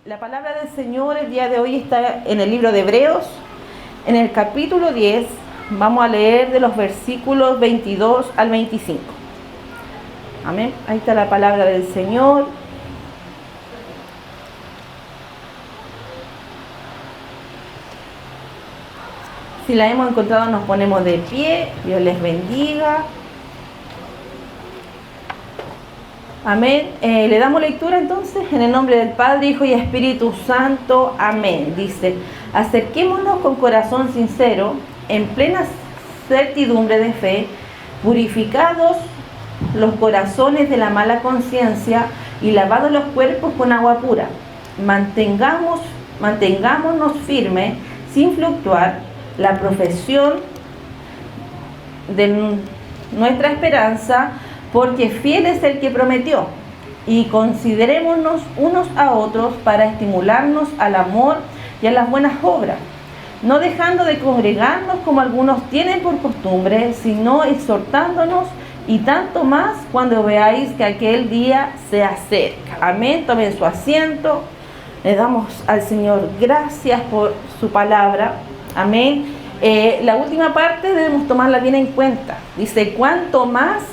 La palabra del Señor el día de hoy está en el libro de Hebreos, en el capítulo 10. Vamos a leer de los versículos 22 al 25. Amén. Ahí está la palabra del Señor. Si la hemos encontrado, nos ponemos de pie. Dios les bendiga. Amén. Le damos lectura entonces en el nombre del Padre, Hijo y Espíritu Santo. Amén. Dice: acerquémonos con corazón sincero, en plena certidumbre de fe, purificados los corazones de la mala conciencia y lavados los cuerpos con agua pura. Mantengámonos firmes, sin fluctuar, la profesión de nuestra esperanza, porque fiel es el que prometió, y considerémonos unos a otros para estimularnos al amor y a las buenas obras, no dejando de congregarnos como algunos tienen por costumbre, sino exhortándonos, y tanto más cuando veáis que aquel día se acerca. Amén. Tomen su asiento. Le damos al Señor gracias por su palabra. Amén. La última parte debemos tomarla bien en cuenta. Dice: cuanto más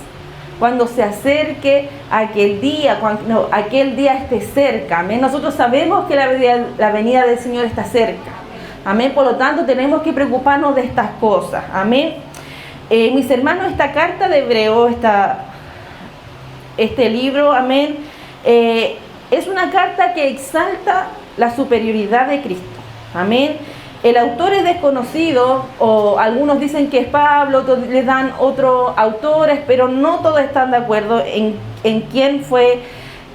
cuando se acerque aquel día, cuando aquel día esté cerca. Amén. Nosotros sabemos que la venida del Señor está cerca. Amén. Por lo tanto, tenemos que preocuparnos de estas cosas. Amén. Mis hermanos, esta carta de Hebreos, este libro, amén, es una carta que exalta la superioridad de Cristo. Amén. El autor es desconocido, o algunos dicen que es Pablo, otros le dan otros autores, pero no todos están de acuerdo en quién fue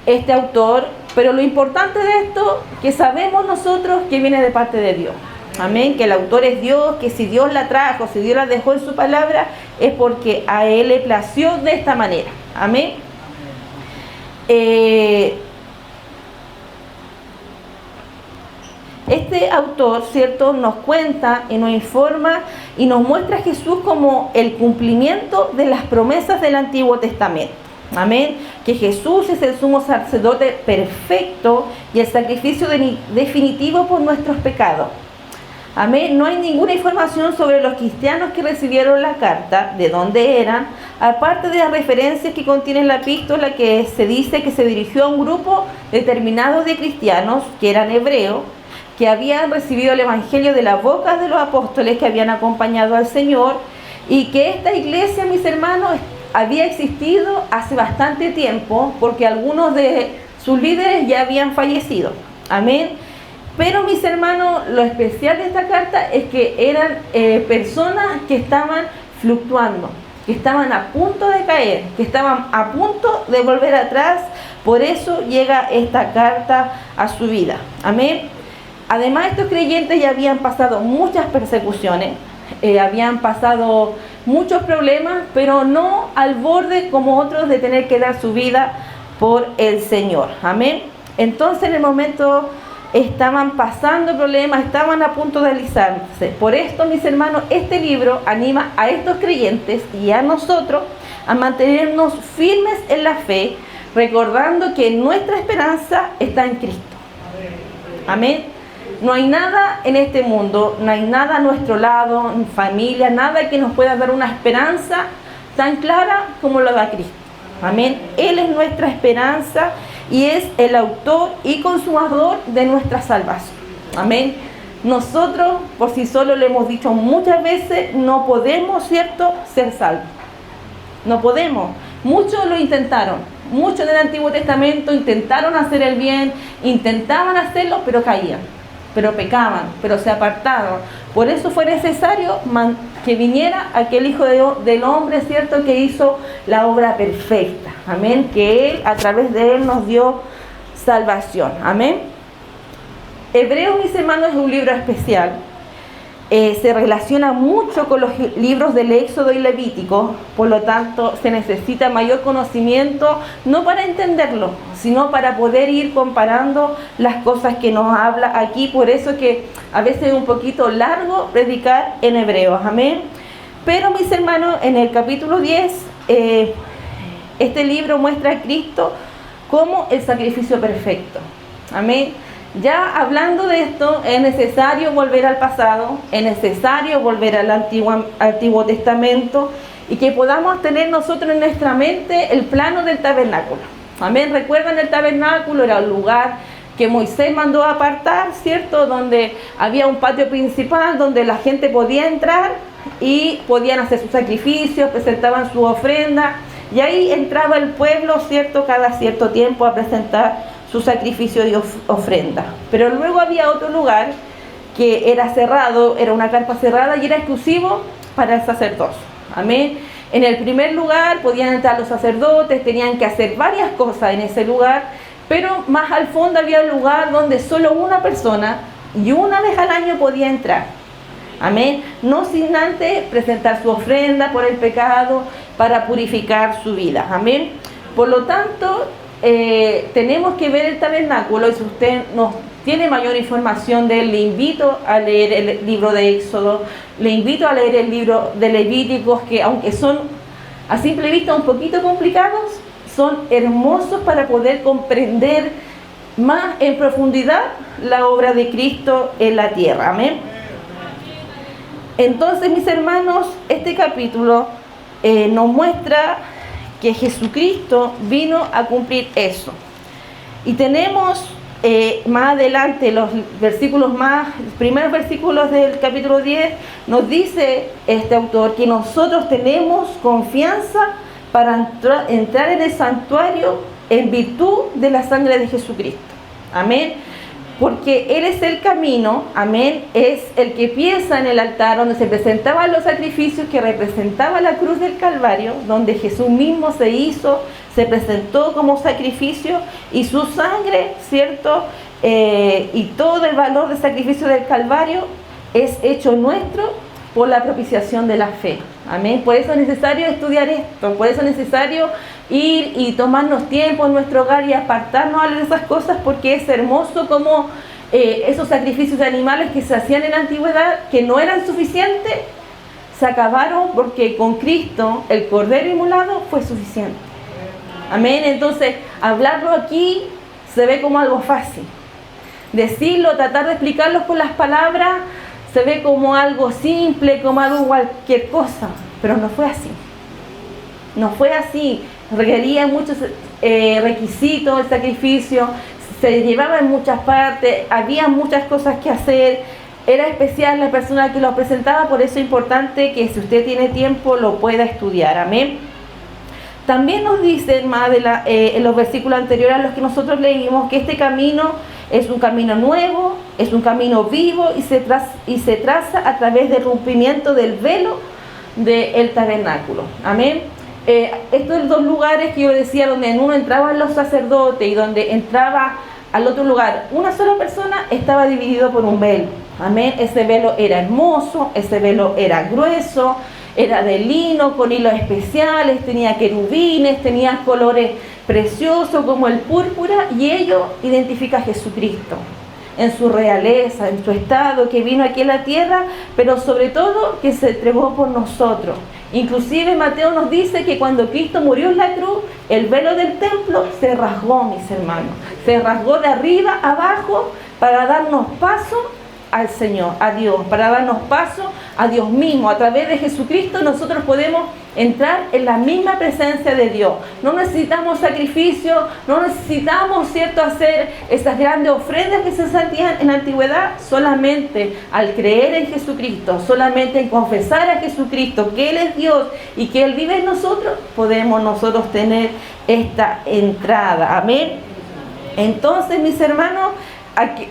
este autor. Pero lo importante de esto, que sabemos nosotros que viene de parte de Dios. Amén, que el autor es Dios, que si Dios la trajo, si Dios la dejó en su palabra, es porque a Él le plació de esta manera. Amén. Este autor, ¿cierto?, nos cuenta y nos informa y nos muestra a Jesús como el cumplimiento de las promesas del Antiguo Testamento. Amén. Que Jesús es el sumo sacerdote perfecto y el sacrificio definitivo por nuestros pecados. Amén. No hay ninguna información sobre los cristianos que recibieron la carta, de dónde eran, aparte de las referencias que contiene la epístola, que se dice que se dirigió a un grupo determinado de cristianos que eran hebreos, que habían recibido el evangelio de la boca de los apóstoles que habían acompañado al Señor, y que esta iglesia, mis hermanos, había existido hace bastante tiempo, porque algunos de sus líderes ya habían fallecido. Amén. Pero, mis hermanos, lo especial de esta carta es que eran personas que estaban fluctuando, que estaban a punto de caer, que estaban a punto de volver atrás. Por eso llega esta carta a su vida. Amén. Además, estos creyentes ya habían pasado muchas persecuciones, habían pasado muchos problemas, pero no al borde como otros de tener que dar su vida por el Señor. Amén. Entonces, en el momento estaban pasando problemas, estaban a punto de alisarse. Por esto, mis hermanos, este libro anima a estos creyentes y a nosotros a mantenernos firmes en la fe, recordando que nuestra esperanza está en Cristo. Amén. No hay nada en este mundo, no hay nada a nuestro lado, en familia, nada que nos pueda dar una esperanza tan clara como lo da Cristo. Amén. Él es nuestra esperanza y es el autor y consumador de nuestra salvación. Amén. Nosotros, por sí solos, le hemos dicho muchas veces, no podemos, ¿cierto?, ser salvos. No podemos. Muchos lo intentaron. Muchos del Antiguo Testamento intentaron hacer el bien, intentaban hacerlo, pero caían, pero pecaban, pero se apartaron. Por eso fue necesario que viniera aquel Hijo del Hombre, ¿cierto?, que hizo la obra perfecta. Amén. Que Él, a través de Él, nos dio salvación. Amén. Hebreos, mis hermanos, es un libro especial. Se relaciona mucho con los libros del Éxodo y Levítico. Por lo tanto, se necesita mayor conocimiento, no para entenderlo, sino para poder ir comparando las cosas que nos habla aquí. Por eso que a veces es un poquito largo predicar en Hebreos. Amén. Pero, mis hermanos, en el capítulo 10, este libro muestra a Cristo como el sacrificio perfecto. Amén. Ya hablando de esto, es necesario volver al pasado, es necesario volver al Antiguo Testamento y que podamos tener nosotros en nuestra mente el plano del tabernáculo. Amén. Recuerdan, el tabernáculo era un lugar que Moisés mandó a apartar, ¿cierto? Donde había un patio principal donde la gente podía entrar y podían hacer sus sacrificios, presentaban su ofrenda, y ahí entraba el pueblo, ¿cierto? Cada cierto tiempo a presentar su sacrificio y ofrenda. Pero luego había otro lugar que era cerrado, era una carpa cerrada y era exclusivo para el sacerdocio. Amén. En el primer lugar podían entrar los sacerdotes, tenían que hacer varias cosas en ese lugar, pero más al fondo había un lugar donde solo una persona y una vez al año podía entrar. Amén. No sin antes presentar su ofrenda por el pecado para purificar su vida. Amén. Por lo tanto, tenemos que ver el tabernáculo, y si usted nos tiene mayor información de él, le invito a leer el libro de Éxodo, le invito a leer el libro de Levíticos, que aunque son a simple vista un poquito complicados, son hermosos para poder comprender más en profundidad la obra de Cristo en la tierra. Amén. Entonces, mis hermanos, este capítulo nos muestra que Jesucristo vino a cumplir eso. Y tenemos más adelante los primeros versículos del capítulo 10, nos dice este autor que nosotros tenemos confianza para entrar en el santuario en virtud de la sangre de Jesucristo. Amén. Porque Él es el camino, amén, es el que piensa en el altar donde se presentaban los sacrificios, que representaba la cruz del Calvario, donde Jesús mismo se presentó como sacrificio, y su sangre, ¿cierto? Y todo el valor del sacrificio del Calvario es hecho nuestro por la propiciación de la fe. Amén. Por eso es necesario estudiar esto, por eso es necesario ir y tomarnos tiempo en nuestro hogar y apartarnos de esas cosas, porque es hermoso como esos sacrificios de animales que se hacían en la antigüedad, que no eran suficientes, se acabaron porque con Cristo el Cordero inmolado fue suficiente. Amén. Entonces, hablarlo aquí se ve como algo fácil. Decirlo, tratar de explicarlo con las palabras, se ve como algo simple, como algo cualquier cosa, pero no fue así. No fue así. Requería muchos requisitos el sacrificio, se llevaba en muchas partes, había muchas cosas que hacer, era especial la persona que lo presentaba, por eso es importante que si usted tiene tiempo lo pueda estudiar. Amén. También nos dicen más en los versículos anteriores a los que nosotros leímos, que este camino es un camino nuevo, es un camino vivo y se traza a través del rompimiento del velo del tabernáculo. Amén. Estos dos lugares que yo decía, donde en uno entraban los sacerdotes y donde entraba al otro lugar una sola persona, estaba dividido por un velo. Amén. Ese velo era hermoso, ese velo era grueso, era de lino con hilos especiales, tenía querubines, tenía colores preciosos como el púrpura, y ello identifica a Jesucristo en su realeza, en su estado, que vino aquí en la tierra, pero sobre todo que se entregó por nosotros. Inclusive Mateo nos dice que cuando Cristo murió en la cruz, el velo del templo se rasgó, mis hermanos, se rasgó de arriba a abajo para darnos paso al Señor, a Dios, para darnos paso a Dios mismo. A través de Jesucristo nosotros podemos entrar en la misma presencia de Dios. No necesitamos sacrificio, no necesitamos, ¿cierto?, hacer esas grandes ofrendas que se hacían en la antigüedad. Solamente al creer en Jesucristo, solamente en confesar a Jesucristo que Él es Dios y que Él vive en nosotros, podemos nosotros tener esta entrada. Amén. Entonces, mis hermanos,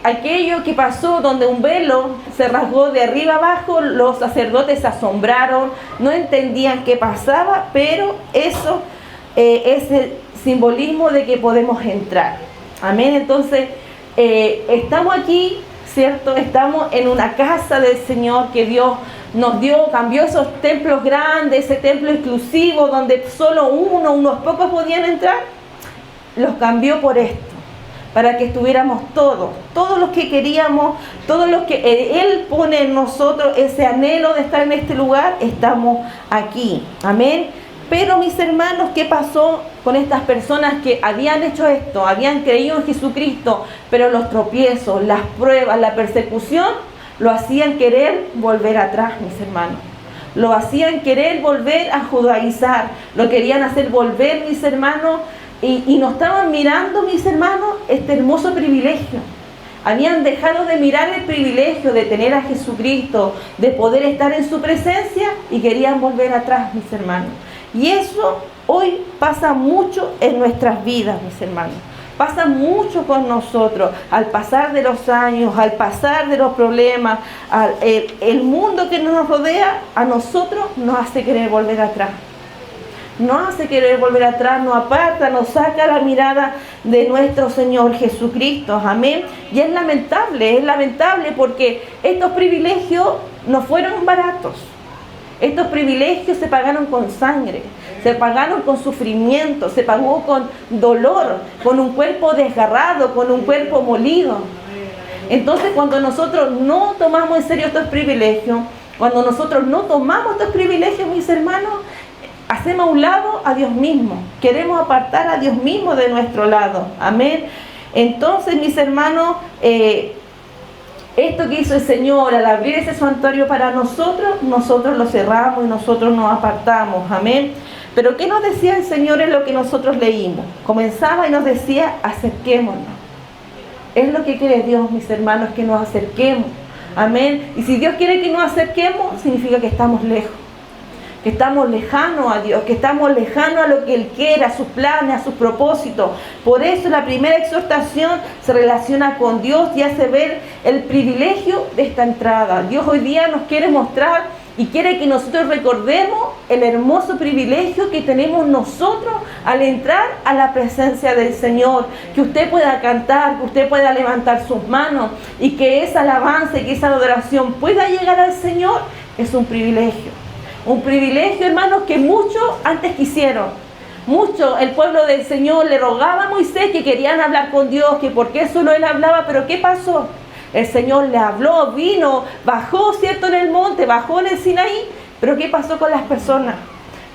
aquello que pasó donde un velo se rasgó de arriba abajo, los sacerdotes se asombraron, no entendían qué pasaba, pero eso es el simbolismo de que podemos entrar. Amén. Entonces, estamos aquí, ¿cierto? Estamos en una casa del Señor que Dios nos dio, cambió esos templos grandes, ese templo exclusivo donde solo unos pocos podían entrar, los cambió por esto, para que estuviéramos todos los que queríamos, todos los que Él pone en nosotros ese anhelo de estar en este lugar, estamos aquí. Amén. Pero mis hermanos, ¿qué pasó con estas personas que habían hecho esto? Habían creído en Jesucristo, pero los tropiezos, las pruebas, la persecución, lo hacían querer volver atrás, mis hermanos. Lo hacían querer volver a judaizar, lo querían hacer volver, mis hermanos, y no estaban mirando, mis hermanos, este hermoso privilegio. Habían dejado de mirar el privilegio de tener a Jesucristo, de poder estar en su presencia, y querían volver atrás, mis hermanos. Y eso hoy pasa mucho en nuestras vidas, mis hermanos. Pasa mucho con nosotros, al pasar de los años, al pasar de los problemas, el mundo que nos rodea, a nosotros nos hace querer volver atrás. Nos hace querer volver atrás, nos aparta, nos saca la mirada de nuestro Señor Jesucristo. Amén. Y es lamentable porque estos privilegios no fueron baratos. Estos privilegios se pagaron con sangre, se pagaron con sufrimiento, se pagó con dolor, con un cuerpo desgarrado, con un cuerpo molido. Entonces, cuando nosotros no tomamos en serio estos privilegios, cuando nosotros no tomamos estos privilegios, mis hermanos, hacemos a un lado a Dios mismo. Queremos apartar a Dios mismo de nuestro lado. Amén. Entonces, mis hermanos, esto que hizo el Señor al abrir ese santuario para nosotros, nosotros lo cerramos y nosotros nos apartamos. Amén. Pero ¿qué nos decía el Señor en lo que nosotros leímos? Comenzaba y nos decía, acerquémonos. Es lo que quiere Dios, mis hermanos, que nos acerquemos. Amén. Y si Dios quiere que nos acerquemos, significa que estamos lejos. Que estamos lejanos a Dios, que estamos lejanos a lo que Él quiere, a sus planes, a sus propósitos. Por eso la primera exhortación se relaciona con Dios y hace ver el privilegio de esta entrada. Dios hoy día nos quiere mostrar y quiere que nosotros recordemos el hermoso privilegio que tenemos nosotros al entrar a la presencia del Señor. Que usted pueda cantar, que usted pueda levantar sus manos y que esa alabanza y que esa adoración pueda llegar al Señor, es un privilegio. Un privilegio, hermanos, que muchos antes quisieron. Muchos, el pueblo del Señor le rogaba a Moisés que querían hablar con Dios, que por qué solo él hablaba, pero ¿qué pasó? El Señor le habló, vino, bajó, ¿cierto?, en el monte, bajó en el Sinaí, pero ¿qué pasó con las personas?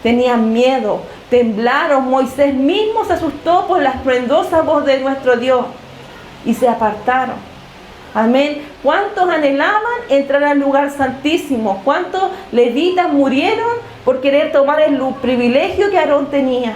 Tenían miedo, temblaron, Moisés mismo se asustó por la estruendosa voz de nuestro Dios y se apartaron. Amén. ¿Cuántos anhelaban entrar al lugar santísimo? ¿Cuántos levitas murieron por querer tomar el privilegio que Aarón tenía?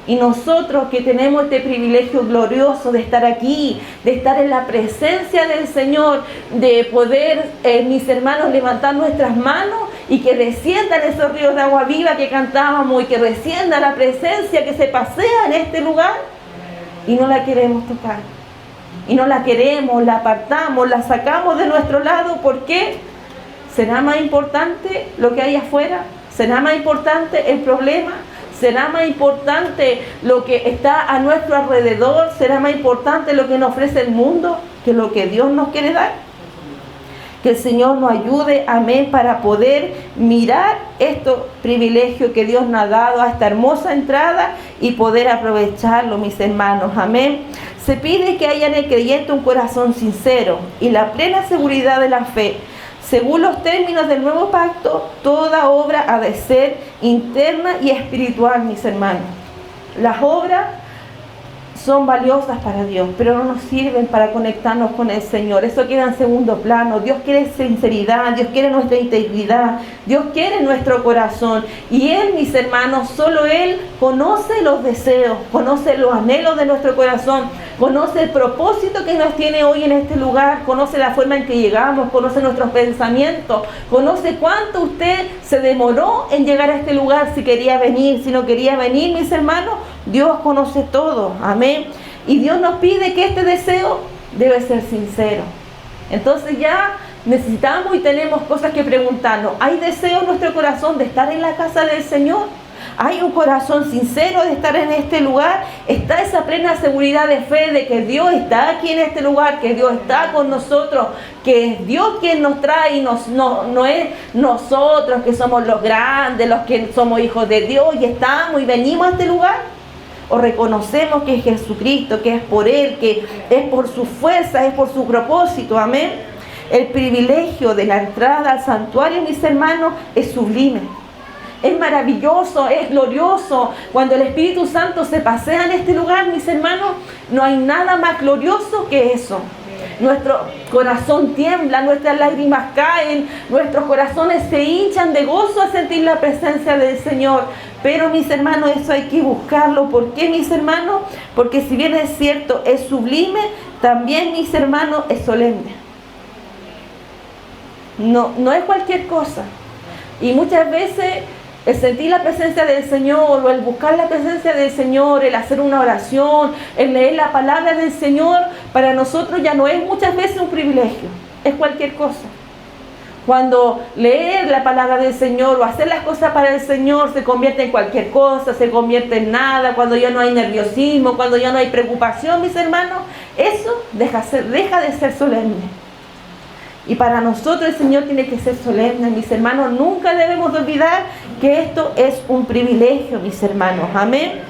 Y nosotros que tenemos este privilegio glorioso de estar aquí, de estar en la presencia del Señor, de poder, mis hermanos, levantar nuestras manos y que desciendan esos ríos de agua viva que cantábamos y que descienda la presencia que se pasea en este lugar, y no la queremos tocar. Y no la queremos, la apartamos, la sacamos de nuestro lado. ¿Por qué? ¿Será más importante lo que hay afuera? ¿Será más importante el problema? ¿Será más importante lo que está a nuestro alrededor? ¿Será más importante lo que nos ofrece el mundo que lo que Dios nos quiere dar? Que el Señor nos ayude, amén, para poder mirar estos privilegios que Dios nos ha dado a esta hermosa entrada y poder aprovecharlo, mis hermanos, amén. Se pide que haya en el creyente un corazón sincero y la plena seguridad de la fe. Según los términos del nuevo pacto, toda obra ha de ser interna y espiritual, mis hermanos. Las obras son valiosas para Dios, pero no nos sirven para conectarnos con el Señor. Eso queda en segundo plano. Dios quiere sinceridad, Dios quiere nuestra integridad, Dios quiere nuestro corazón. Y Él, mis hermanos, solo Él conoce los deseos, conoce los anhelos de nuestro corazón, conoce el propósito que nos tiene hoy en este lugar, conoce la forma en que llegamos, conoce nuestros pensamientos, conoce cuánto usted se demoró en llegar a este lugar, si quería venir, si no quería venir, mis hermanos. Dios conoce todo, amén. Y Dios nos pide que este deseo debe ser sincero. Entonces ya necesitamos y tenemos cosas que preguntarnos. ¿Hay deseo en nuestro corazón de estar en la casa del Señor? ¿Hay un corazón sincero de estar en este lugar? ¿Está esa plena seguridad de fe de que Dios está aquí en este lugar, que Dios está con nosotros, que es Dios quien nos trae y no es nosotros que somos los grandes, los que somos hijos de Dios y estamos y venimos a este lugar? ¿O reconocemos que es Jesucristo, que es por Él, que es por su fuerza, es por su propósito? Amén. El privilegio de la entrada al santuario, mis hermanos, es sublime. Es maravilloso, es glorioso. Cuando el Espíritu Santo se pasea en este lugar, mis hermanos, no hay nada más glorioso que eso. Nuestro corazón tiembla, nuestras lágrimas caen, nuestros corazones se hinchan de gozo al sentir la presencia del Señor. Pero mis hermanos, eso hay que buscarlo. ¿Por qué, mis hermanos? Porque si bien es cierto, es sublime, también, mis hermanos, es solemne. No es cualquier cosa. Y muchas veces el sentir la presencia del Señor, o el buscar la presencia del Señor, el hacer una oración, el leer la palabra del Señor, para nosotros ya no es muchas veces un privilegio, es cualquier cosa. Cuando leer la palabra del Señor o hacer las cosas para el Señor se convierte en cualquier cosa, se convierte en nada, cuando ya no hay nerviosismo, cuando ya no hay preocupación, mis hermanos, eso deja de ser solemne. Y para nosotros el Señor tiene que ser solemne, mis hermanos. Nunca debemos de olvidar que esto es un privilegio, mis hermanos. Amén.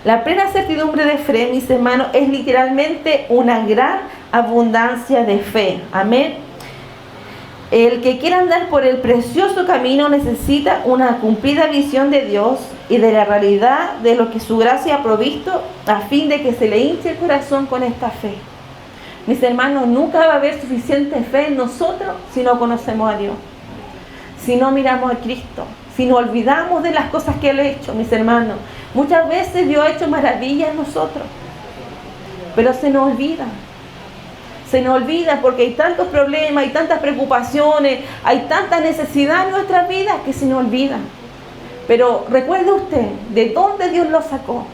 La plena certidumbre de fe, mis hermanos, es literalmente una gran abundancia de fe. Amén. El que quiera andar por el precioso camino necesita una cumplida visión de Dios y de la realidad de lo que su gracia ha provisto, a fin de que se le hinche el corazón con esta fe. Mis hermanos, nunca va a haber suficiente fe en nosotros si no conocemos a Dios, si no miramos a Cristo, si nos olvidamos de las cosas que Él ha hecho, mis hermanos. Muchas veces Dios ha hecho maravillas en nosotros, pero se nos olvida. Se nos olvida porque hay tantos problemas, hay tantas preocupaciones, hay tanta necesidad en nuestras vidas que se nos olvida. Pero recuerde usted de dónde Dios lo sacó.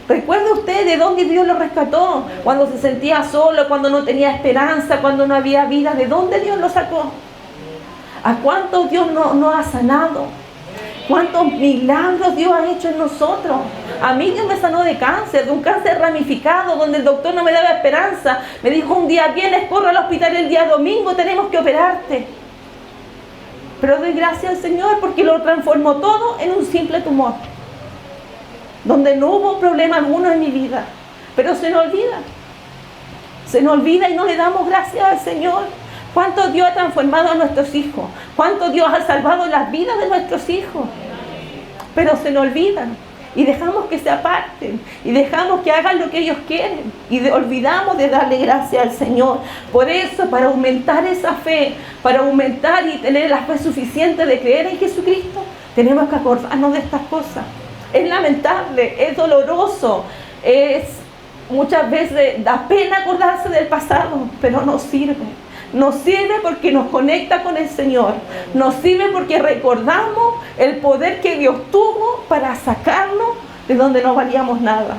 Recuerde usted de dónde Dios lo rescató, cuando se sentía solo, cuando no tenía esperanza, cuando no había vida. ¿De dónde Dios lo sacó? ¿A cuántos Dios nos ha sanado? ¿Cuántos milagros Dios ha hecho en nosotros? A mí Dios me sanó de cáncer, de un cáncer ramificado, donde el doctor no me daba esperanza. Me dijo un día, vienes, corre al hospital el día domingo, tenemos que operarte. Pero doy gracias al Señor porque lo transformó todo en un simple tumor, donde no hubo problema alguno en mi vida. Pero se nos olvida y no le damos gracias al Señor. ¿Cuánto Dios ha transformado a nuestros hijos? ¿Cuánto Dios ha salvado las vidas de nuestros hijos? Pero se nos olvidan y dejamos que se aparten y dejamos que hagan lo que ellos quieren y olvidamos de darle gracias al Señor. Por eso, para aumentar esa fe, para aumentar y tener la fe suficiente de creer en Jesucristo, tenemos que acordarnos de estas cosas. Es lamentable, es doloroso, muchas veces da pena acordarse del pasado, pero no sirve. Nos sirve porque nos conecta con el Señor. Nos sirve porque recordamos el poder que Dios tuvo para sacarnos de donde no valíamos nada.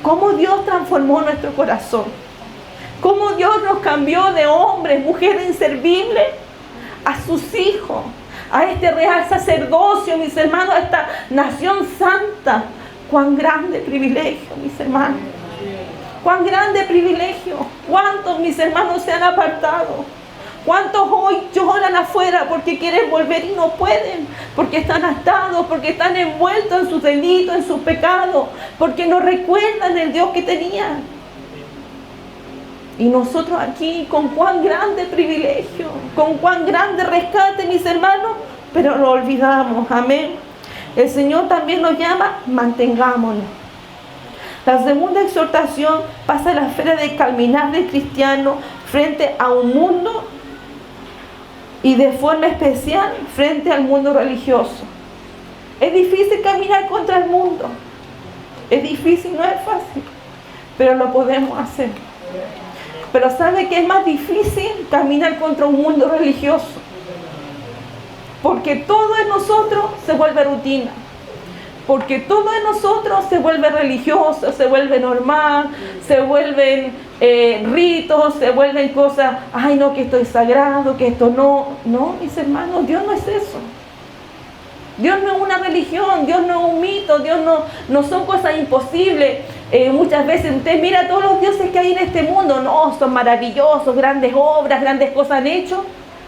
Cómo Dios transformó nuestro corazón. Cómo Dios nos cambió de hombres, mujeres inservibles, a sus hijos, a este real sacerdocio, mis hermanos, a esta nación santa. Cuán grande privilegio, mis hermanos. Cuán grande privilegio. Cuántos, mis hermanos, se han apartado. Cuántos hoy lloran afuera porque quieren volver y no pueden, porque están atados, porque están envueltos en sus delitos, en sus pecados, porque no recuerdan el Dios que tenían. Y nosotros aquí, con cuán grande privilegio, con cuán grande rescate, mis hermanos, pero lo olvidamos. Amén. El Señor también nos llama, mantengámonos. La segunda exhortación pasa a la esfera de caminar del cristiano frente a un mundo y de forma especial frente al mundo religioso. Es difícil caminar contra el mundo. Es difícil, no es fácil, pero lo podemos hacer. Pero ¿sabe qué es más difícil? Caminar contra un mundo religioso. Porque todo en nosotros se vuelve rutina. Porque todo en nosotros se vuelve religioso, se vuelve normal, se vuelven ritos, se vuelven cosas, ay no, que esto es sagrado, que esto no. No, mis hermanos, Dios no es eso. Dios no es una religión, Dios no es un mito, Dios no son cosas imposibles. Muchas veces usted mira todos los dioses que hay en este mundo, no, son maravillosos, grandes obras, grandes cosas han hecho.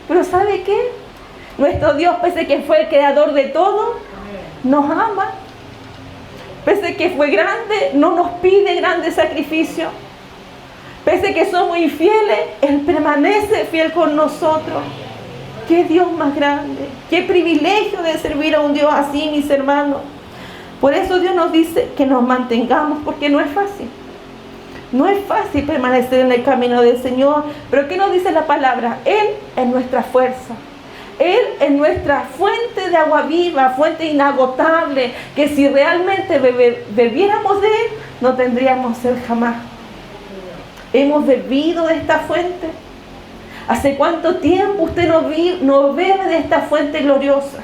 Pero ¿sabe qué? Nuestro Dios, pese que fue el creador de todo, nos ama. Pese que fue grande, no nos pide grandes sacrificios. Pese que somos infieles, Él permanece fiel con nosotros. Qué Dios más grande, qué privilegio de servir a un Dios así, mis hermanos. Por eso Dios nos dice que nos mantengamos, porque no es fácil. No es fácil permanecer en el camino del Señor. Pero ¿qué nos dice la palabra? Él es nuestra fuerza. Él es nuestra fuente de agua viva, fuente inagotable, que si realmente bebiéramos de Él, no tendríamos sed jamás. Hemos bebido de esta fuente. ¿Hace cuánto tiempo usted no bebe de esta fuente gloriosa?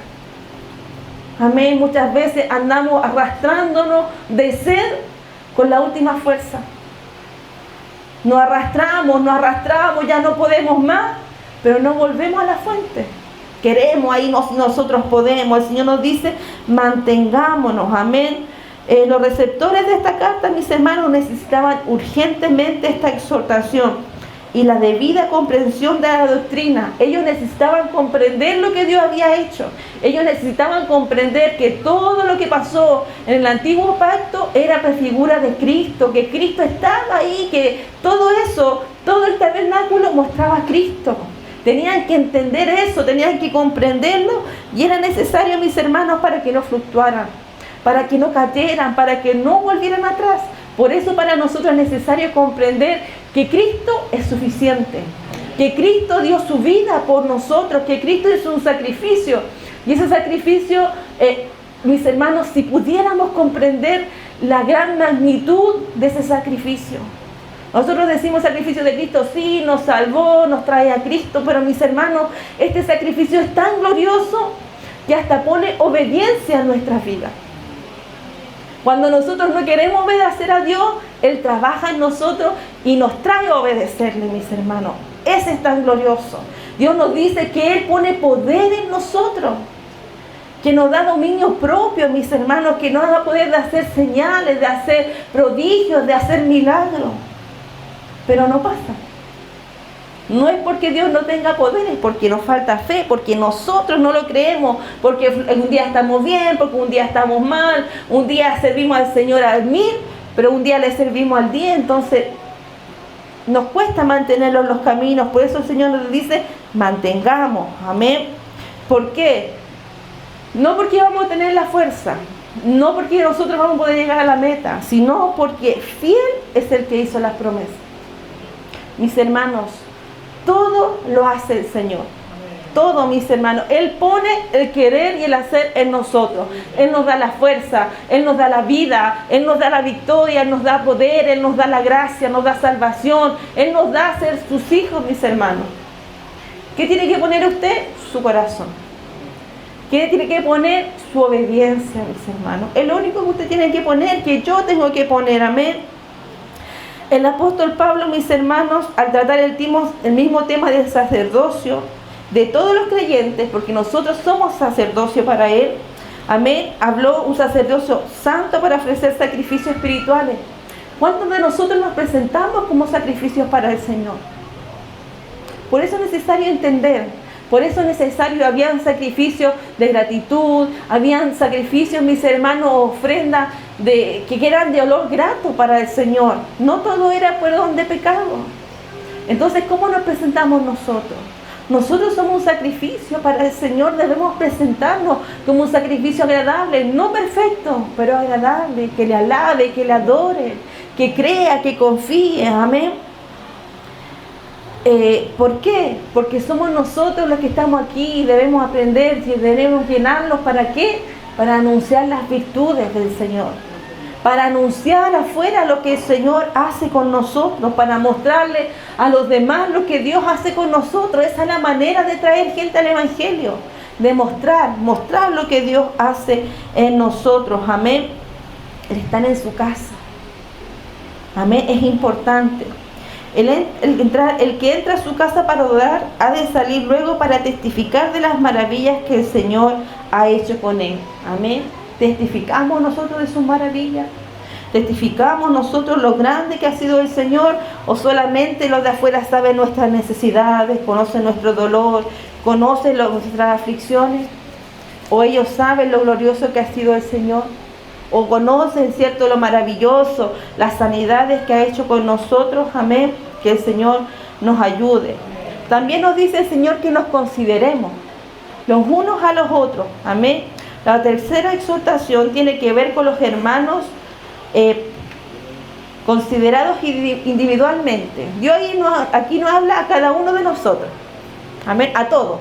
Amén. Muchas veces andamos arrastrándonos de sed con la última fuerza. Nos arrastramos, ya no podemos más, pero no volvemos a la fuente. Queremos, ahí nosotros podemos. El Señor nos dice, mantengámonos, amén. Los receptores de esta carta, mis hermanos, necesitaban urgentemente esta exhortación y la debida comprensión de la doctrina. Ellos necesitaban comprender lo que Dios había hecho. Ellos necesitaban comprender que todo lo que pasó en el antiguo pacto era prefigura de Cristo, que Cristo estaba ahí, que todo eso, todo el tabernáculo mostraba a Cristo. Tenían que entender eso, tenían que comprenderlo, y era necesario, mis hermanos, para que no fluctuaran, para que no cayeran, para que no volvieran atrás. Por eso para nosotros es necesario comprender que Cristo es suficiente, que Cristo dio su vida por nosotros, que Cristo hizo un sacrificio. Y ese sacrificio, mis hermanos, si pudiéramos comprender la gran magnitud de ese sacrificio. Nosotros decimos sacrificio de Cristo, sí, nos salvó, nos trae a Cristo, pero mis hermanos, este sacrificio es tan glorioso que hasta pone obediencia en nuestras vidas. Cuando nosotros no queremos obedecer a Dios, Él trabaja en nosotros y nos trae a obedecerle, mis hermanos. Ese es tan glorioso. Dios nos dice que Él pone poder en nosotros, que nos da dominio propio, mis hermanos, que nos da poder de hacer señales, de hacer prodigios, de hacer milagros. Pero no pasa. No es porque Dios no tenga poder, es porque nos falta fe, porque nosotros no lo creemos, porque un día estamos bien, porque un día estamos mal, un día servimos al Señor al 1000, pero un día le servimos al 10, entonces nos cuesta mantenerlo en los caminos. Por eso el Señor nos dice, mantengamos, amén. ¿Por qué? No porque vamos a tener la fuerza, no porque nosotros vamos a poder llegar a la meta, sino porque fiel es el que hizo las promesas. Mis hermanos, todo lo hace el Señor. Todo, mis hermanos. Él pone el querer y el hacer en nosotros. Él nos da la fuerza, Él nos da la vida, Él nos da la victoria, Él nos da poder, Él nos da la gracia, nos da salvación. Él nos da ser sus hijos, mis hermanos. ¿Qué tiene que poner usted? Su corazón. ¿Qué tiene que poner? Su obediencia, mis hermanos. Es lo único que usted tiene que poner, que yo tengo que poner, amén. El apóstol Pablo, mis hermanos, al tratar el mismo tema del sacerdocio de todos los creyentes, porque nosotros somos sacerdocio para Él, amén, habló un sacerdocio santo para ofrecer sacrificios espirituales. ¿Cuántos de nosotros nos presentamos como sacrificios para el Señor? Por eso es necesario entender, por eso es necesario, habían sacrificios de gratitud, habían sacrificios, mis hermanos, ofrendas que eran de olor grato para el Señor. No todo era perdón de pecado. Entonces, ¿cómo nos presentamos nosotros? Nosotros somos un sacrificio para el Señor, debemos presentarnos como un sacrificio agradable, no perfecto, pero agradable, que le alabe, que le adore, que crea, que confíe, amén. ¿Por qué? Porque somos nosotros los que estamos aquí y debemos aprender y debemos llenarnos. ¿Para qué? Para anunciar las virtudes del Señor, para anunciar afuera lo que el Señor hace con nosotros, para mostrarle a los demás lo que Dios hace con nosotros. Esa es la manera de traer gente al Evangelio, de mostrar lo que Dios hace en nosotros, amén. El estar en su casa, amén, es importante. El que entra a su casa para adorar ha de salir luego para testificar de las maravillas que el Señor ha hecho con él. Amén. Testificamos nosotros de sus maravillas. Testificamos nosotros lo grande que ha sido el Señor, o solamente los de afuera saben nuestras necesidades, conocen nuestro dolor, conocen nuestras aflicciones, o ellos saben lo glorioso que ha sido el Señor, o conocen, cierto, lo maravilloso, las sanidades que ha hecho con nosotros. Amén. Que el Señor nos ayude. También nos dice el Señor que nos consideremos los unos a los otros. Amén. La tercera exhortación tiene que ver con los hermanos considerados individualmente. Dios aquí nos habla a cada uno de nosotros. Amén. A todos.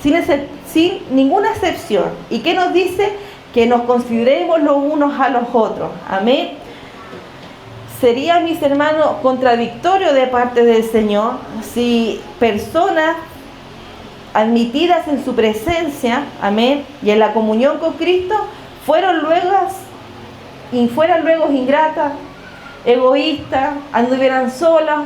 Sin ninguna excepción. ¿Y qué nos dice? Que nos consideremos los unos a los otros. Amén. Sería, mis hermanos, contradictorio de parte del Señor si personas admitidas en su presencia, amén, y en la comunión con Cristo, fueran luego ingratas, egoístas, anduvieran solas.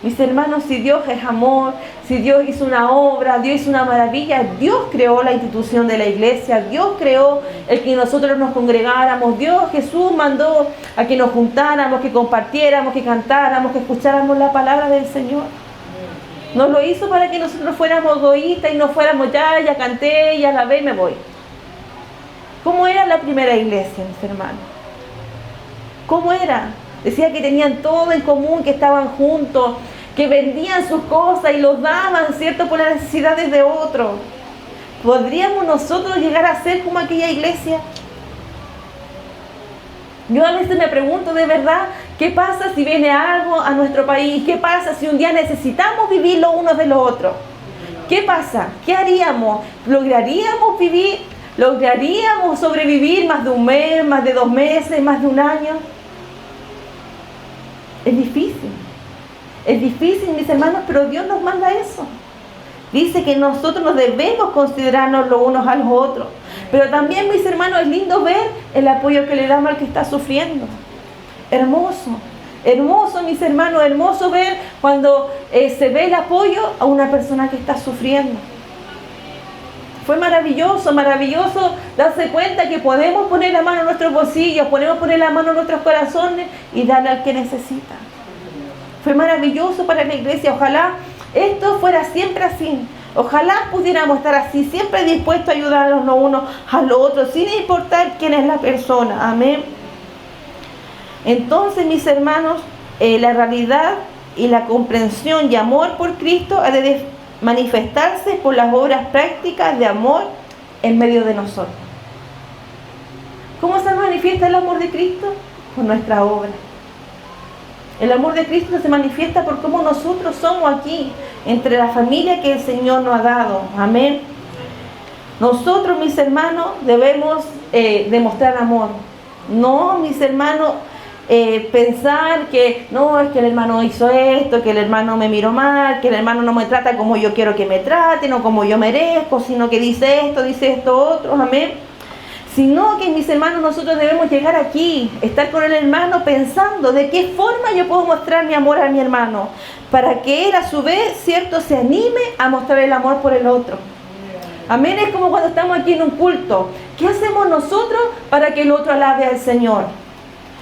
Mis hermanos, si Dios es amor, si Dios hizo una obra, Dios hizo una maravilla, Dios creó la institución de la iglesia, Dios creó el que nosotros nos congregáramos, Jesús mandó a que nos juntáramos, que compartiéramos, que cantáramos, que escucháramos la palabra del Señor. Nos lo hizo para que nosotros fuéramos egoístas y no fuéramos ya canté, ya alabé y me voy. ¿Cómo era la primera iglesia, mis hermanos? ¿Cómo era? Decía que tenían todo en común, que estaban juntos, que vendían sus cosas y los daban, ¿cierto?, por las necesidades de otros. ¿Podríamos nosotros llegar a ser como aquella iglesia? Yo a veces me pregunto de verdad, ¿qué pasa si viene algo a nuestro país? ¿Qué pasa si un día necesitamos vivir los unos de los otros? ¿Qué pasa? ¿Qué haríamos? ¿Lograríamos vivir? ¿Lograríamos sobrevivir más de un mes, más de 2 meses, más de un año? Es difícil, mis hermanos, pero Dios nos manda eso. Dice que nosotros nos debemos considerarnos los unos a los otros. Pero también, mis hermanos, es lindo ver el apoyo que le damos al que está sufriendo. Hermoso, mis hermanos, hermoso ver cuando se ve el apoyo a una persona que está sufriendo. Fue maravilloso darse cuenta que podemos poner la mano en nuestros bolsillos, podemos poner la mano en nuestros corazones y darle al que necesita. Fue maravilloso para la iglesia. Ojalá esto fuera siempre así. Ojalá pudiéramos estar así, siempre dispuestos a ayudarnos los unos a los otros, sin importar quién es la persona. Amén. Entonces, mis hermanos, la realidad y la comprensión y amor por Cristo ha de manifestarse por las obras prácticas de amor en medio de nosotros. ¿Cómo se manifiesta el amor de Cristo? Por nuestra obra. El amor de Cristo se manifiesta por cómo nosotros somos aquí, entre la familia que el Señor nos ha dado. Amén. Nosotros, mis hermanos, debemos demostrar amor. No, mis hermanos, pensar que no, es que el hermano hizo esto, que el hermano me miró mal, que el hermano no me trata como yo quiero que me traten o como yo merezco, sino que dice esto otro. Amén. Sino que, mis hermanos, nosotros debemos llegar aquí, estar con el hermano pensando de qué forma yo puedo mostrar mi amor a mi hermano, para que él a su vez, ¿cierto?, se anime a mostrar el amor por el otro. Amén. Es como cuando estamos aquí en un culto. ¿Qué hacemos nosotros para que el otro alabe al Señor?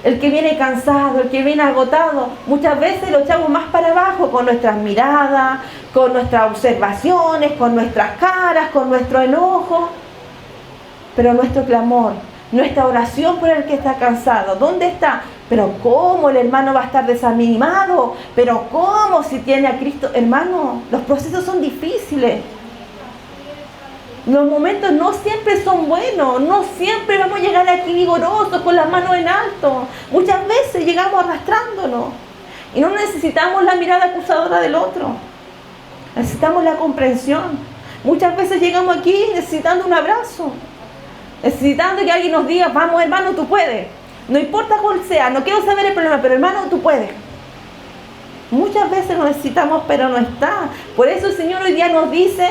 El que viene cansado, el que viene agotado, muchas veces lo echamos más para abajo con nuestras miradas, con nuestras observaciones, con nuestras caras, con nuestro enojo. Pero nuestro clamor, nuestra oración por el que está cansado, ¿dónde está? Pero ¿cómo el hermano va a estar desanimado? Pero ¿cómo si tiene a Cristo? Hermano, los procesos son difíciles. Los momentos no siempre son buenos, no siempre vamos a llegar aquí vigorosos, con las manos en alto. Muchas veces llegamos arrastrándonos y no necesitamos la mirada acusadora del otro. Necesitamos la comprensión. Muchas veces llegamos aquí necesitando un abrazo. Necesitando que alguien nos diga, vamos hermano, tú puedes. No importa cuál sea, no quiero saber el problema, pero hermano, tú puedes. Muchas veces lo necesitamos, pero no está. Por eso el Señor hoy día nos dice,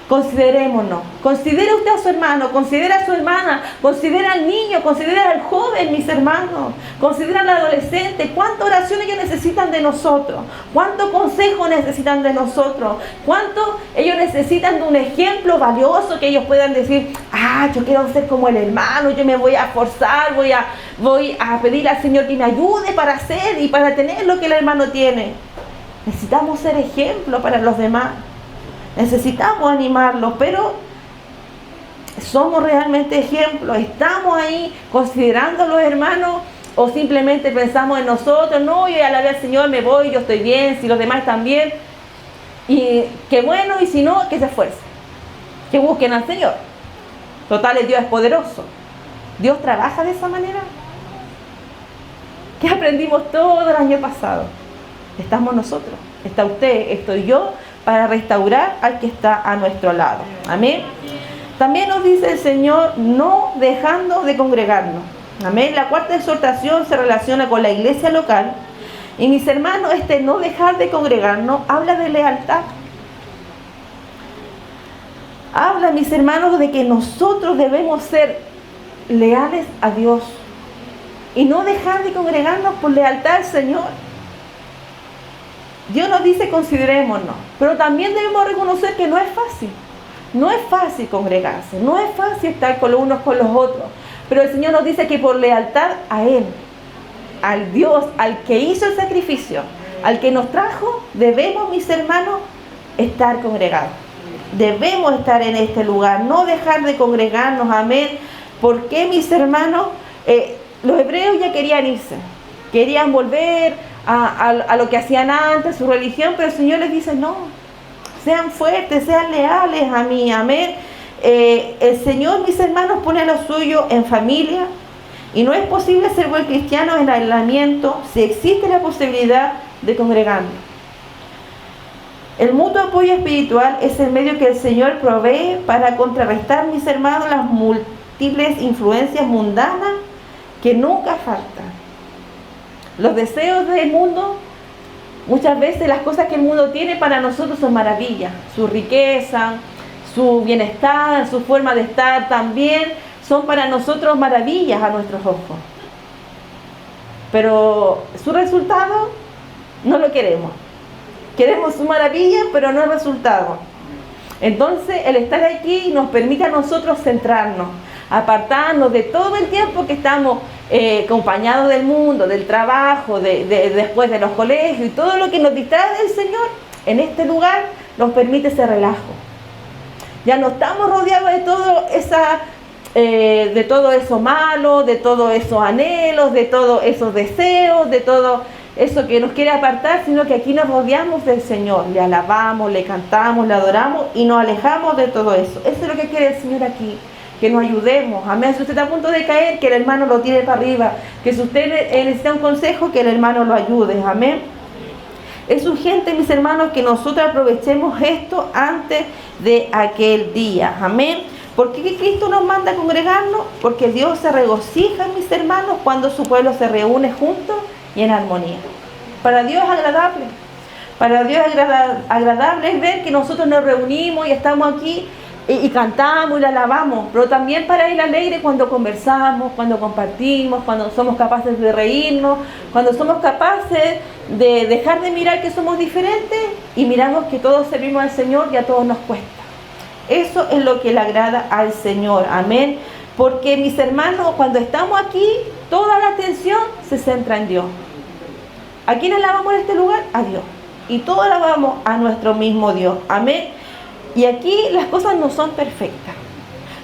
considerémonos. Considere usted a su hermano, considera a su hermana, considera al niño, considera al joven, mis hermanos. Considera al adolescente. ¿Cuántas oraciones ellos necesitan de nosotros? ¿Cuántos consejos necesitan de nosotros? ¿Cuánto ellos necesitan de un ejemplo valioso que ellos puedan decir, yo quiero ser como el hermano, yo me voy a forzar, voy a pedir al Señor que me ayude para hacer y para tener lo que el hermano tiene? Necesitamos ser ejemplo para los demás. Necesitamos animarlos, pero somos realmente ejemplos. ¿Estamos ahí considerando a los hermanos o simplemente pensamos en nosotros? No, yo ya alabé al Señor, me voy, yo estoy bien, si los demás están bien? Y qué bueno, y si no, que se esfuercen, que busquen al Señor. Total, Dios es poderoso. Dios trabaja de esa manera. ¿Qué aprendimos todo el año pasado? Estamos nosotros, está usted, estoy yo, para restaurar al que está a nuestro lado. Amén. También nos dice el Señor, no dejando de congregarnos. Amén. La cuarta exhortación se relaciona con la iglesia local. Y mis hermanos, no dejar de congregarnos habla de lealtad. Habla, mis hermanos, de que nosotros debemos ser leales a Dios y no dejar de congregarnos por lealtad al Señor. Dios nos dice considerémonos, pero también debemos reconocer que no es fácil. No es fácil congregarse, no es fácil estar con los unos con los otros, pero el Señor nos dice que por lealtad a Él, al Dios, al que hizo el sacrificio, al que nos trajo, debemos, mis hermanos, estar congregados. Debemos estar en este lugar, no dejar de congregarnos, amén. ¿Por qué, mis hermanos? Los hebreos ya querían irse, querían volver a lo que hacían antes, su religión, pero el Señor les dice, no, sean fuertes, sean leales a mí, amén. El Señor, mis hermanos, pone lo suyo en familia, y no es posible ser buen cristiano en aislamiento si existe la posibilidad de congregarnos. El mutuo apoyo espiritual es el medio que el Señor provee para contrarrestar, mis hermanos, las múltiples influencias mundanas que nunca faltan. Los deseos del mundo, muchas veces las cosas que el mundo tiene para nosotros son maravillas. Su riqueza, su bienestar, su forma de estar también son para nosotros maravillas a nuestros ojos. Pero su resultado no lo queremos. Queremos su maravilla, pero no el resultado. Entonces, el estar aquí nos permite a nosotros centrarnos, apartarnos de todo el tiempo que estamos acompañados del mundo, del trabajo, después de los colegios y todo lo que nos distrae del Señor. En este lugar nos permite ese relajo. Ya no estamos rodeados de todo eso malo, de todos esos anhelos, de todos esos deseos, de todo eso que nos quiere apartar, sino que aquí nos rodeamos del Señor, le alabamos, le cantamos, le adoramos y nos alejamos de todo eso. Eso es lo que quiere el Señor aquí, que nos ayudemos. Amén. Si usted está a punto de caer, que el hermano lo tire para arriba, que si usted necesita un consejo, que el hermano lo ayude. Amén. Es urgente, mis hermanos, que nosotros aprovechemos esto antes de aquel día. Amén. ¿Por qué Cristo nos manda a congregarnos? Porque Dios se regocija, mis hermanos, cuando su pueblo se reúne juntos y en armonía. Para Dios es agradable. Para Dios es agradable es ver que nosotros nos reunimos y estamos aquí y cantamos y la alabamos, pero también para Él alegre cuando conversamos, cuando compartimos, cuando somos capaces de reírnos, cuando somos capaces de dejar de mirar que somos diferentes y miramos que todos servimos al Señor y a todos nos cuesta. Eso es lo que le agrada al Señor, amén. Porque, mis hermanos, cuando estamos aquí, toda la atención se centra en Dios. ¿A quién alabamos en este lugar? A Dios. Y todos alabamos a nuestro mismo Dios, amén. Y aquí las cosas no son perfectas.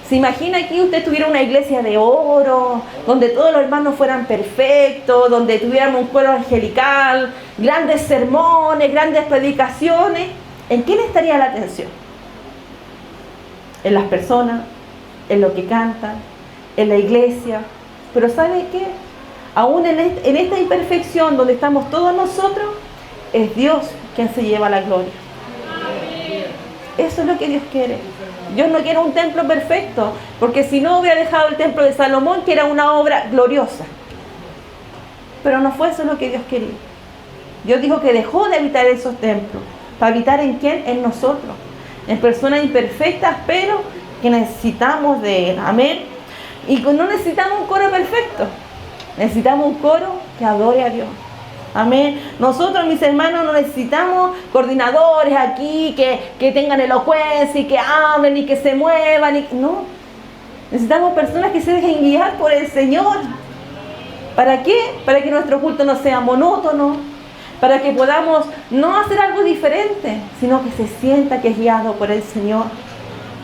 ¿Se imagina aquí usted tuviera una iglesia de oro, donde todos los hermanos fueran perfectos, donde tuviéramos un coro angelical, grandes sermones, grandes predicaciones? ¿En quién estaría la atención? En las personas, en lo que cantan, en la iglesia. Pero ¿sabe qué? Aún en esta imperfección donde estamos todos nosotros, es Dios quien se lleva la gloria. Eso es lo que Dios quiere. Dios no quiere un templo perfecto, porque si no hubiera dejado el templo de Salomón, que era una obra gloriosa. Pero no fue eso lo que Dios quería. Dios dijo que dejó de habitar esos templos. ¿Para habitar en quién? En nosotros. En personas imperfectas, pero que necesitamos de Él. Amén. Y no necesitamos un coro perfecto. Necesitamos un coro que adore a Dios. Amén. Nosotros, mis hermanos, no necesitamos coordinadores aquí que tengan elocuencia y que hablen y que se muevan. No. Necesitamos personas que se dejen guiar por el Señor. ¿Para qué? Para que nuestro culto no sea monótono. Para que podamos no hacer algo diferente, sino que se sienta que es guiado por el Señor.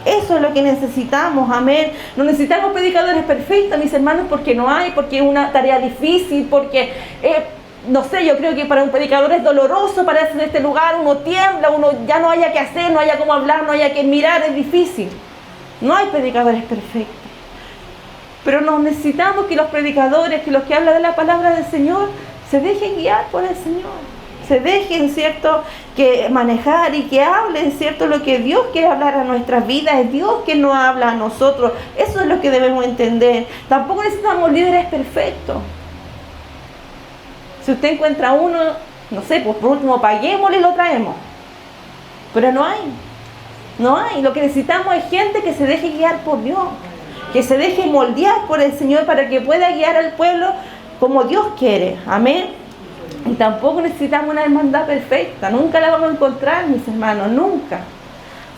Eso es lo que necesitamos, amén. No necesitamos predicadores perfectos, mis hermanos, porque no hay, porque es una tarea difícil, porque no sé, yo creo que para un predicador es doloroso pararse en este lugar, uno tiembla, uno ya no haya que hacer, no haya cómo hablar, no haya que mirar, es difícil. No hay predicadores perfectos. Pero nos necesitamos que los predicadores, que los que hablan de la palabra del Señor, se dejen guiar por el Señor. Se dejen, ¿cierto?, que manejar y que hablen, ¿cierto?, lo que Dios quiere hablar a nuestras vidas. Es Dios que nos habla a nosotros. Eso es lo que debemos entender. Tampoco necesitamos líderes perfectos. Si usted encuentra uno, no sé, pues por último paguémosle y lo traemos. Pero no hay. No hay. Lo que necesitamos es gente que se deje guiar por Dios. Que se deje moldear por el Señor para que pueda guiar al pueblo como Dios quiere. Amén. Y tampoco necesitamos una hermandad perfecta. Nunca la vamos a encontrar, mis hermanos. Nunca.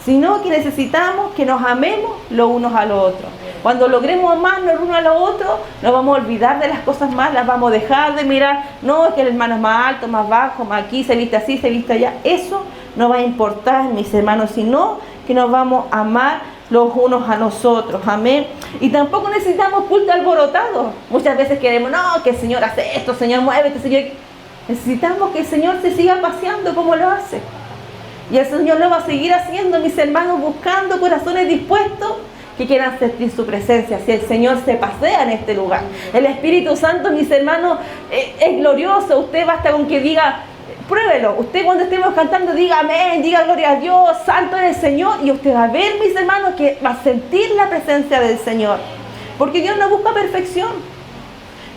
Sino que necesitamos que nos amemos los unos a los otros. Cuando logremos amarnos los unos a los otros, nos vamos a olvidar de las cosas malas, vamos a dejar de mirar, no, es que el hermano es más alto, más bajo, más aquí, se viste así, se viste allá. Eso no va a importar, mis hermanos, sino que nos vamos a amar los unos a nosotros. Amén. Y tampoco necesitamos culto alborotado. Muchas veces queremos, no, que el Señor hace esto, Señor muévete, Señor. Necesitamos que el Señor se siga paseando como lo hace. Y el Señor lo va a seguir haciendo, mis hermanos, buscando corazones dispuestos que quieran sentir su presencia. Si el Señor se pasea en este lugar, el Espíritu Santo, mis hermanos, es glorioso. Usted basta con que diga, pruébelo. Usted cuando estemos cantando diga amén, diga gloria a Dios, santo es el Señor, y usted va a ver, mis hermanos, que va a sentir la presencia del Señor. Porque Dios no busca perfección.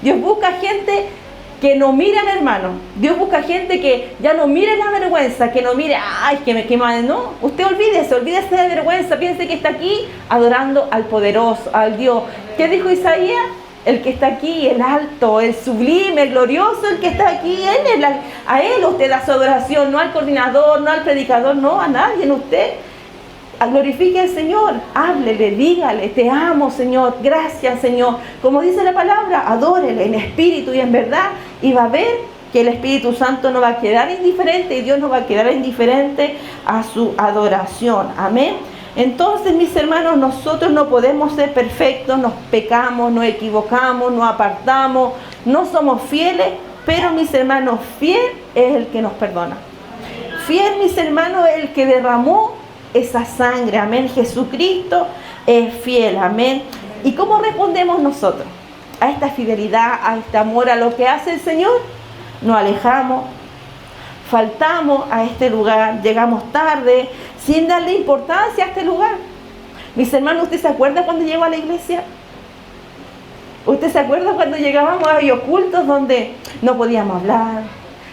Dios busca gente que no miren, hermano. Dios busca gente que ya no mire la vergüenza, que no mire, ay, que me queman. No, usted olvídese de vergüenza, piense que está aquí adorando al poderoso, al Dios. ¿Qué dijo Isaías? El que está aquí, el alto, el sublime, el glorioso, el que está aquí, a Él usted da su adoración, no al coordinador, no al predicador, no a nadie, en usted. Glorifique al Señor, háblele, dígale, te amo, Señor, gracias, Señor. Como dice la palabra, adórele en espíritu y en verdad, y va a ver que el Espíritu Santo no va a quedar indiferente y Dios no va a quedar indiferente a su adoración. Amén. Entonces, mis hermanos, nosotros no podemos ser perfectos, nos pecamos, nos equivocamos, nos apartamos, no somos fieles, pero, mis hermanos, fiel es el que nos perdona. Fiel, mis hermanos, es el que derramó esa sangre, amén. Jesucristo es fiel, amén. ¿Y cómo respondemos nosotros a esta fidelidad, a este amor, a lo que hace el Señor? Nos alejamos, faltamos a este lugar, llegamos tarde, sin darle importancia a este lugar. Mis hermanos, ¿usted se acuerda cuando llegó a la iglesia? ¿Usted se acuerda cuando llegábamos a los cultos donde no podíamos hablar,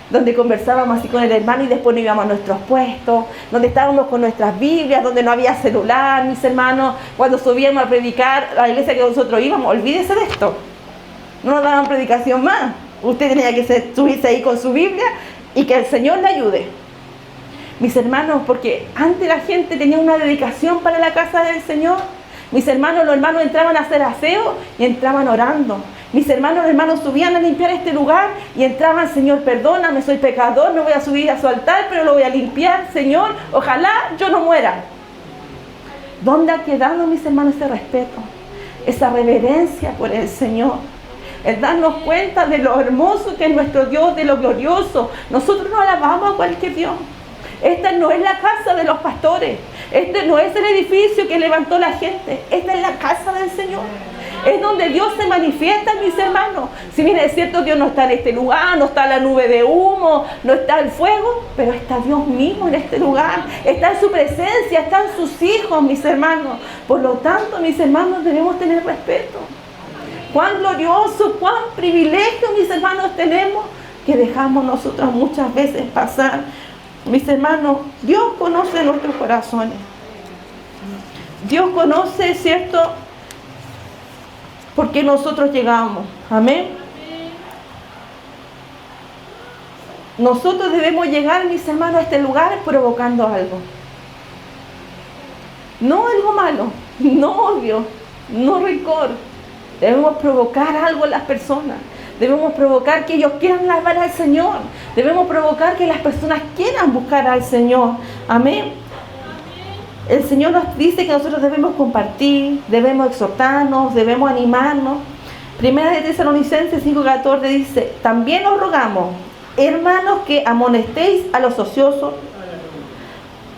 donde conversábamos así con el hermano y después nos íbamos a nuestros puestos, donde estábamos con nuestras Biblias, donde no había celular, mis hermanos, cuando subíamos a predicar a la iglesia que nosotros íbamos? Olvídese de esto, no nos daban predicación más. Usted tenía que subirse ahí con su Biblia y que el Señor le ayude. Mis hermanos, porque antes la gente tenía una dedicación para la casa del Señor. Mis hermanos, los hermanos entraban a hacer aseo y entraban orando. Mis hermanos, los hermanos subían a limpiar este lugar y entraban, Señor, perdóname, soy pecador, no voy a subir a su altar, pero lo voy a limpiar, Señor, ojalá yo no muera. ¿Dónde ha quedado, mis hermanos, ese respeto? Esa reverencia por el Señor. El darnos cuenta de lo hermoso que es nuestro Dios, de lo glorioso. Nosotros no alabamos a cualquier Dios. Esta no es la casa de los pastores. Este no es el edificio que levantó la gente. Esta es la casa del Señor. Es donde Dios se manifiesta, mis hermanos. Si bien es cierto, Dios no está en este lugar, no está la nube de humo, no está el fuego, pero está Dios mismo en este lugar. Está en su presencia, están sus hijos, mis hermanos. Por lo tanto, mis hermanos, debemos tener respeto. Cuán glorioso, cuán privilegio, mis hermanos, tenemos, que dejamos nosotros muchas veces pasar. Mis hermanos, Dios conoce nuestros corazones. Dios conoce, ¿cierto?, por qué nosotros llegamos. Amén. Nosotros debemos llegar, mis hermanos, a este lugar provocando algo. No algo malo, no odio, no rencor. Debemos provocar algo en las personas. Debemos provocar que ellos quieran alabar al Señor. Debemos provocar que las personas quieran buscar al Señor. Amén. El Señor nos dice que nosotros debemos compartir, debemos exhortarnos, debemos animarnos. Primera de Tesalonicenses 5:14 dice: también os rogamos, hermanos, que amonestéis a los ociosos,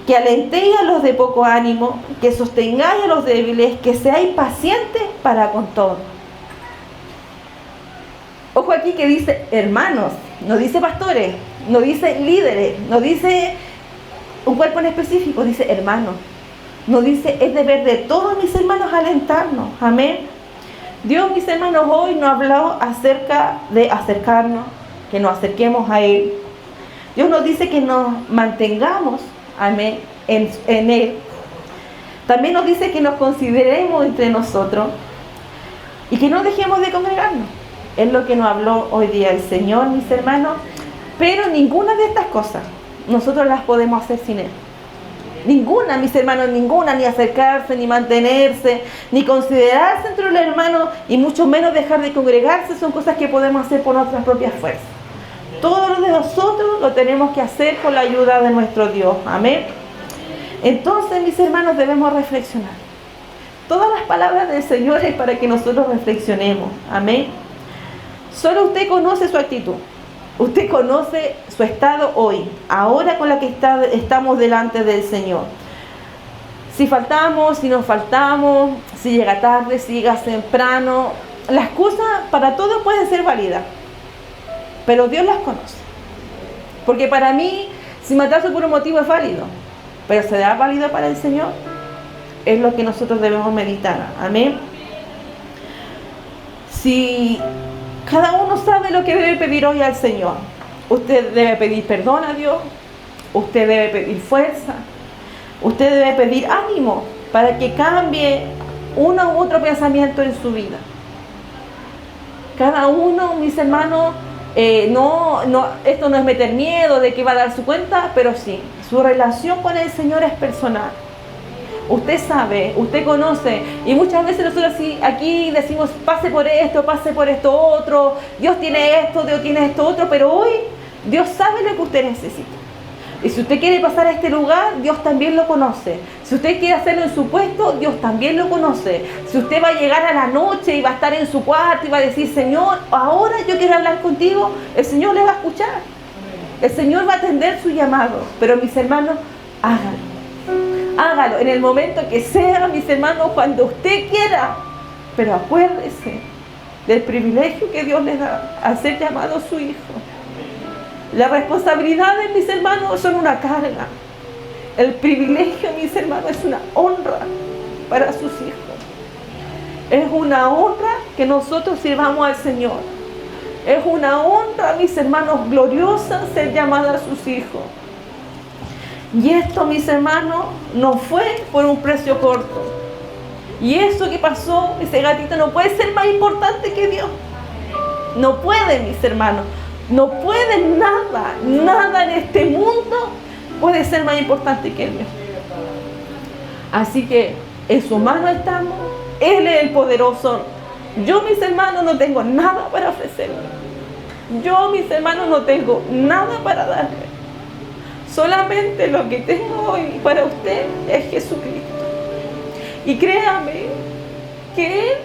que alentéis a los de poco ánimo, que sostengáis a los débiles, que seáis pacientes para con todo. Ojo aquí que dice hermanos, no dice pastores, no dice líderes, no dice un cuerpo en específico, dice hermanos. No dice, es deber de todos mis hermanos alentarnos. Amén. Dios, mis hermanos, hoy nos ha hablado acerca de acercarnos, que nos acerquemos a Él. Dios nos dice que nos mantengamos, amén, en Él. También nos dice que nos consideremos entre nosotros y que no dejemos de congregarnos. Es lo que nos habló hoy día el Señor, mis hermanos. Pero ninguna de estas cosas nosotros las podemos hacer sin Él. Ninguna, mis hermanos, ninguna, ni acercarse, ni mantenerse, ni considerarse entre los hermanos, y mucho menos dejar de congregarse, son cosas que podemos hacer por nuestras propias fuerzas. Todo lo de nosotros lo tenemos que hacer con la ayuda de nuestro Dios. Amén. Entonces, mis hermanos, debemos reflexionar. Todas las palabras del Señor es para que nosotros reflexionemos. Amén. Solo usted conoce su actitud. Usted conoce su estado hoy, ahora con la que estamos delante del Señor. Si faltamos, si nos faltamos, si llega tarde, si llega temprano, las cosas para todos pueden ser válidas, pero Dios las conoce. Porque para mí, si me atraso por un motivo es válido, pero ¿será válido para el Señor? Es lo que nosotros debemos meditar. Amén. Si cada uno sabe lo que debe pedir hoy al Señor. Usted debe pedir perdón a Dios. Usted debe pedir fuerza. Usted debe pedir ánimo para que cambie uno u otro pensamiento en su vida. Cada uno, mis hermanos, esto no es meter miedo de que va a dar su cuenta, pero sí, su relación con el Señor es personal. Usted sabe, usted conoce, y muchas veces nosotros aquí decimos, pase por esto otro, Dios tiene esto otro, pero hoy Dios sabe lo que usted necesita. Y si usted quiere pasar a este lugar, Dios también lo conoce. Si usted quiere hacerlo en su puesto, Dios también lo conoce. Si usted va a llegar a la noche y va a estar en su cuarto y va a decir, Señor, ahora yo quiero hablar contigo, el Señor le va a escuchar. El Señor va a atender su llamado. Pero mis hermanos, háganlo. Hágalo en el momento que sea, mis hermanos, cuando usted quiera. Pero acuérdese del privilegio que Dios le da al ser llamado su hijo. Las responsabilidades, mis hermanos, son una carga. El privilegio, mis hermanos, es una honra para sus hijos. Es una honra que nosotros sirvamos al Señor. Es una honra, mis hermanos, gloriosa ser llamada a sus hijos. Y esto, mis hermanos, no fue por un precio corto. Y eso que pasó, ese gatito, no puede ser más importante que Dios. No puede, mis hermanos. No puede nada en este mundo puede ser más importante que Dios. Así que en su mano estamos. Él es el poderoso. Yo, mis hermanos, no tengo nada para ofrecerle. Yo, mis hermanos, no tengo nada para darle. Solamente lo que tengo hoy para usted es Jesucristo. Y créame que Él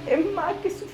es más que suficiente.